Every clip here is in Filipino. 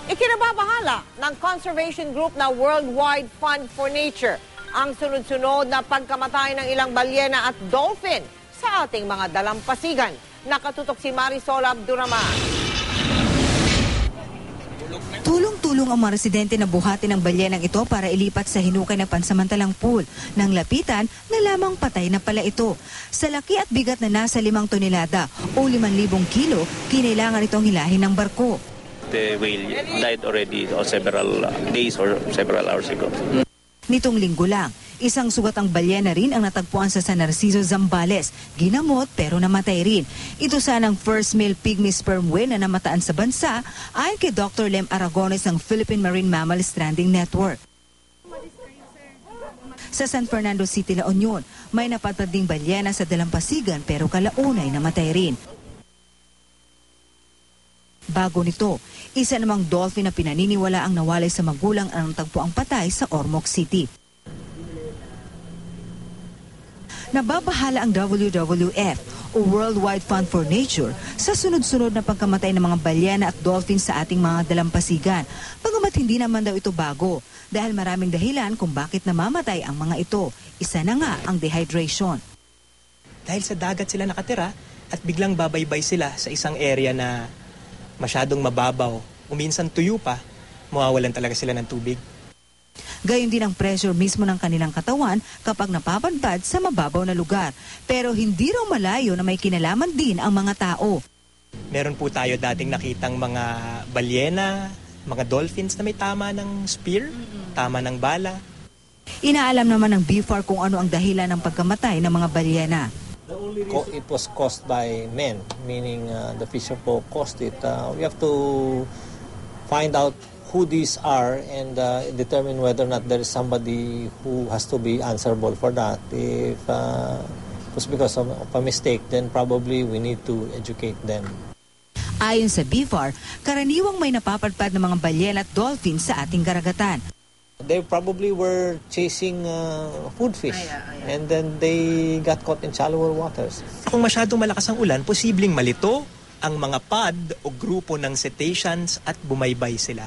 Ikinababahala ng conservation group na Worldwide Fund for Nature ang sunod-sunod na pagkamatay ng ilang balyena at dolphin sa ating mga dalampasigan. Nakatutok si Marisol Abduraman. Tulong-tulong ang mga residente na buhatin ng balyenang ito para ilipat sa hinukay na pansamantalang pool. Nang lapitan, nalamangang patay na pala ito. Sa laki at bigat na nasa 5 tonelada o 5,000 kilo, kinailangan itong hilahin ng barko. The whale died already several days or several hours ago. Nitong linggo lang, isang sugatang balyena rin ang natagpuan sa San Narciso, Zambales. Ginamot pero namatay rin. Ito sanang first male pygmy sperm whale na namataan sa bansa ayon kay Dr. Lem Aragones ng Philippine Marine Mammal Stranding Network. Sa San Fernando City, La Union, may napadpad ding balyena sa dalampasigan pero kalaunay namatay rin. Bago nito, isa namang dolphin na pinaniniwala ang nawalay sa magulang ang tagpuang patay sa Ormoc City. Nababahala ang WWF o Worldwide Fund for Nature sa sunod-sunod na pagkamatay ng mga balyena at dolphin sa ating mga dalampasigan. Bagamat hindi naman daw ito bago dahil maraming dahilan kung bakit namamatay ang mga ito. Isa na nga ang dehydration. Dahil sa dagat sila nakatira at biglang babaybay sila sa isang area na masyadong mababaw, minsan tuyo pa, mawawalan talaga sila ng tubig. Gayon din ang pressure mismo ng kanilang katawan kapag napapadpad sa mababaw na lugar. Pero hindi raw malayo na may kinalaman din ang mga tao. Meron po tayo dating nakitang mga balyena, mga dolphins na may tama ng spear, tama ng bala. Inaalam naman ng BFAR kung ano ang dahilan ng pagkamatay ng mga balyena. It was caused by men, meaning the fisher folk caused it. We have to find out who these are and determine whether or not there is somebody who has to be answerable for that. If it was because of a mistake, then probably we need to educate them. Ayon sa BFAR, karaniwang may napapadpad ng mga balyena at dolphin sa ating karagatan. They probably were chasing food fish and then they got caught in shallower waters. Kung masyadong malakas ang ulan, posibleng malito ang mga pod o grupo ng cetaceans at bumaybay sila.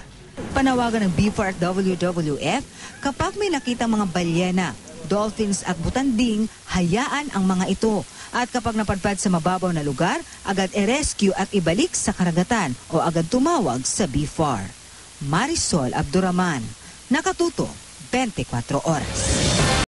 Panawagan ng BFAR at WWF, kapag may nakitang mga balyena, dolphins at butanding, hayaan ang mga ito. At kapag napadpad sa mababaw na lugar, agad i-rescue at ibalik sa karagatan o agad tumawag sa BFAR. Marisol Abduraman, Nakatuto, 24 Oras.